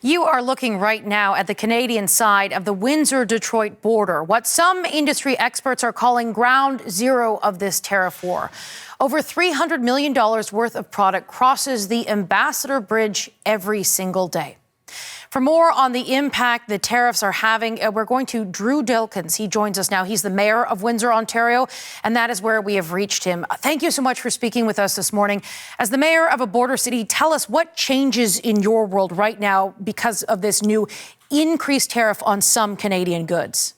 You are looking right now at the Canadian side of the Windsor-Detroit border, what some industry experts are calling ground zero of this tariff war. Over $300 million worth of product crosses the Ambassador Bridge every single day. For more on the impact the tariffs are having, we're going to Drew Dilkens. He joins us now. He's the mayor of Windsor, Ontario, and that is where we have reached him. Thank you so much for speaking with us this morning. As the mayor of a border city, tell us what changes in your world right now because of this new increased tariff on some Canadian goods.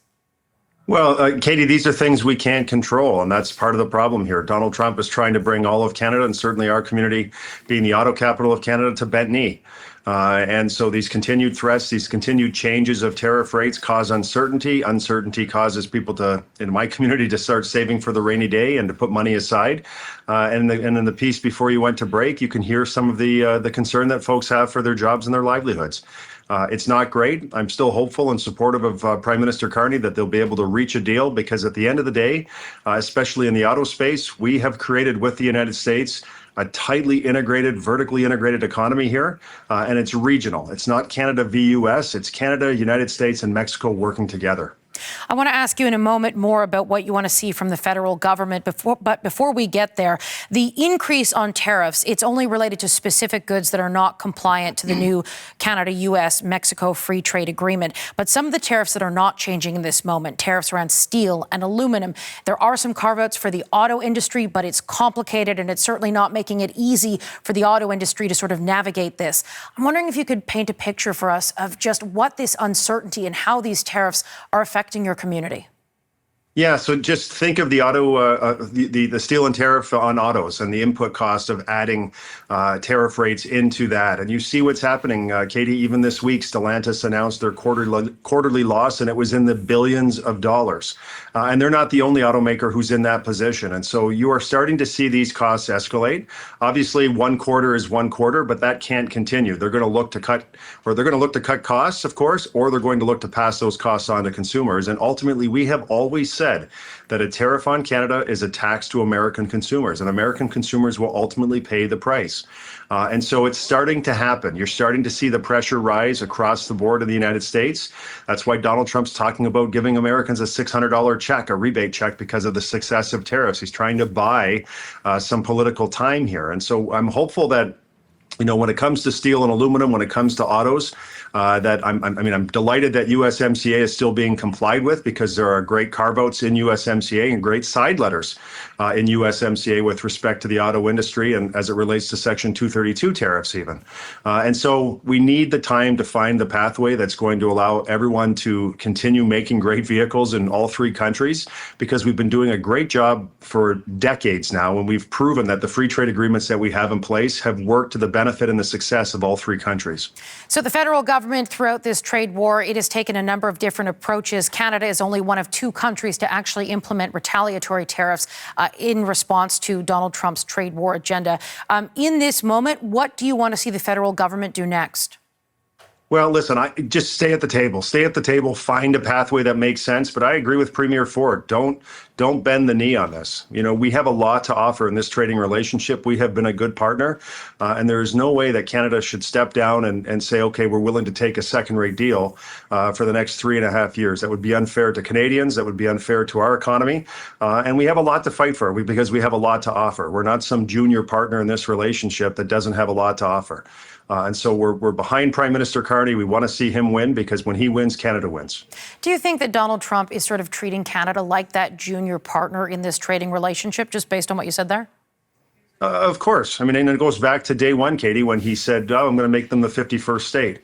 Well, Katie, these are things we can't control, and that's part of the problem here. Donald Trump is trying to bring all of Canada, and certainly our community, being the auto capital of Canada, to bent knee. And so these continued threats, these continued changes of tariff rates cause uncertainty. Uncertainty causes people in my community, to start saving for the rainy day and to put money aside. And in the piece before you went to break, you can hear some of the concern that folks have for their jobs and their livelihoods. It's not great. I'm still hopeful and supportive of Prime Minister Carney that they'll be able to reach a deal, because at the end of the day, especially in the auto space, we have created with the United States a tightly integrated, vertically integrated economy here, and it's regional. It's not Canada v. U.S., it's Canada, United States, and Mexico working together. I want to ask you in a moment more about what you want to see from the federal government. But before we get there, the increase on tariffs, it's only related to specific goods that are not compliant to the new Canada-U.S Mexico Free Trade Agreement. But some of the tariffs that are not changing in this moment, tariffs around steel and aluminum, there are some carve-outs for the auto industry, but it's complicated, and it's certainly not making it easy for the auto industry to sort of navigate this. I'm wondering if you could paint a picture for us of just what this uncertainty and how these tariffs are affecting your community. Yeah, so just think of the the steel and tariff on autos and the input cost of adding tariff rates into that. And you see what's happening, Katie. Even this week, Stellantis announced their quarterly loss, and it was in the billions of dollars. And they're not the only automaker who's in that position. And so you are starting to see these costs escalate. Obviously, one quarter is one quarter, but that can't continue. They're going to look to cut costs, of course, or they're going to look to pass those costs on to consumers. And ultimately, we have always said that a tariff on Canada is a tax to American consumers, and American consumers will ultimately pay the price. And so it's starting to happen. You're starting to see the pressure rise across the board in the United States. That's why Donald Trump's talking about giving Americans a $600 check, a rebate check, because of the success of tariffs. He's trying to buy some political time here. And so I'm hopeful that, when it comes to steel and aluminum, when it comes to autos, that I'm delighted that USMCA is still being complied with, because there are great carve-outs in USMCA and great side letters in USMCA with respect to the auto industry and as it relates to Section 232 tariffs even. And so we need the time to find the pathway that's going to allow everyone to continue making great vehicles in all three countries, because we've been doing a great job for decades now, and we've proven that the free trade agreements that we have in place have worked to the benefit and the success of all three countries. So the federal government, throughout this trade war, it has taken a number of different approaches. Canada is only one of two countries to actually implement retaliatory tariffs in response to Donald Trump's trade war agenda. In this moment, what do you want to see the federal government do next? Well, listen, I just stay at the table, find a pathway that makes sense. But I agree with Premier Ford. Don't bend the knee on this. We have a lot to offer in this trading relationship. We have been a good partner, and there is no way that Canada should step down and say, okay, we're willing to take a second-rate deal for the next 3.5 years. That would be unfair to Canadians. That would be unfair to our economy. And we have a lot to fight for because we have a lot to offer. We're not some junior partner in this relationship that doesn't have a lot to offer. And so we're behind Prime Minister Carney. We want to see him win, because when he wins, Canada wins. Do you think that Donald Trump is sort of treating Canada like that junior partner in this trading relationship, just based on what you said there? Of course. And it goes back to day one, Katie, when he said, I'm going to make them the 51st state.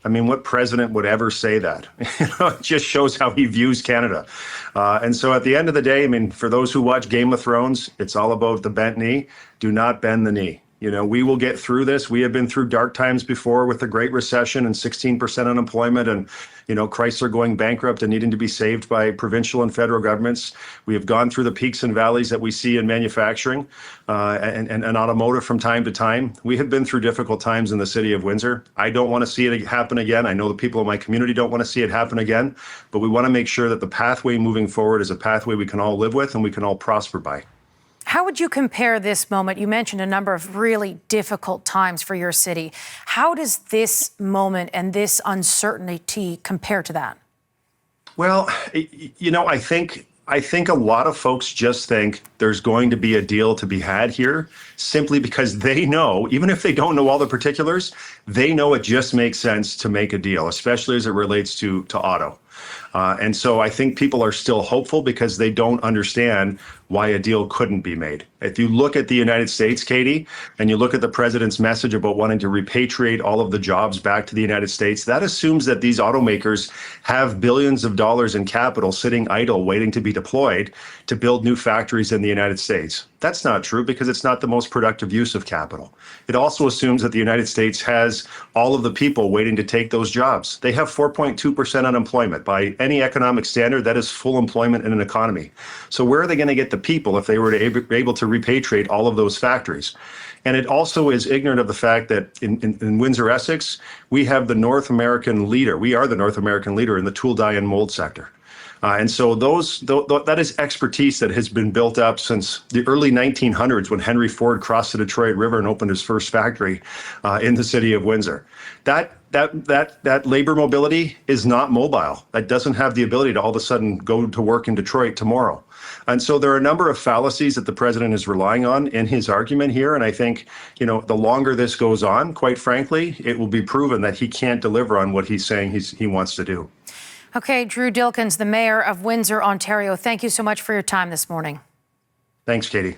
What president would ever say that? It just shows how he views Canada. And so at the end of the day, for those who watch Game of Thrones, it's all about the bent knee. Do not bend the knee. We will get through this. We have been through dark times before with the Great Recession and 16% unemployment and, Chrysler going bankrupt and needing to be saved by provincial and federal governments. We have gone through the peaks and valleys that we see in manufacturing and automotive from time to time. We have been through difficult times in the city of Windsor. I don't want to see it happen again. I know the people in my community don't want to see it happen again, but we want to make sure that the pathway moving forward is a pathway we can all live with and we can all prosper by. How would you compare this moment? You mentioned a number of really difficult times for your city. How does this moment and this uncertainty compare to that? Well, I think a lot of folks just think there's going to be a deal to be had here simply because they know, even if they don't know all the particulars, they know it just makes sense to make a deal, especially as it relates to auto. And so I think people are still hopeful because they don't understand why a deal couldn't be made. If you look at the United States, Katie, and you look at the president's message about wanting to repatriate all of the jobs back to the United States, that assumes that these automakers have billions of dollars in capital sitting idle waiting to be deployed to build new factories in the United States. That's not true because it's not the most productive use of capital. It also assumes that the United States has all of the people waiting to take those jobs. They have 4.2% unemployment. By any economic standard, that is full employment in an economy. So where are they going to get the people if they were able to repatriate all of those factories? And it also is ignorant of the fact that in Windsor, Essex, we have the North American leader. We are the North American leader in the tool, die, and mold sector. And so that is expertise that has been built up since the early 1900s when Henry Ford crossed the Detroit River and opened his first factory in the city of Windsor. That labor mobility is not mobile. That doesn't have the ability to all of a sudden go to work in Detroit tomorrow. And so there are a number of fallacies that the president is relying on in his argument here. And I think, the longer this goes on, quite frankly, it will be proven that he can't deliver on what he's saying he wants to do. Okay, Drew Dilkens, the mayor of Windsor, Ontario, thank you so much for your time this morning. Thanks, Katie.